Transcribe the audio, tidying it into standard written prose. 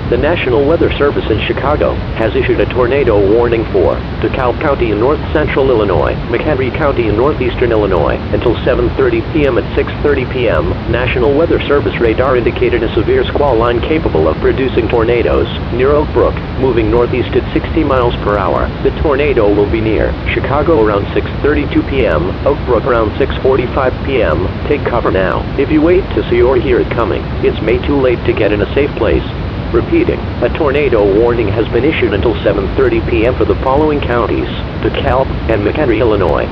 The National Weather Service in Chicago has issued a tornado warning for DeKalb County in north-central Illinois, McHenry County in northeastern Illinois, until 7:30 p.m. At 6:30 p.m., National Weather Service radar indicated a severe squall line capable of producing tornadoes near Oak Brook, moving northeast at 60 miles per hour. The tornado will be near Chicago around 6:32 p.m., Oak Brook around 6:45 p.m. Take cover now. If you wait to see or hear it coming, it's may too late to get in a safe place. Repeating, a tornado warning has been issued until 7:30 p.m. for the following counties: DeKalb and McHenry, Illinois.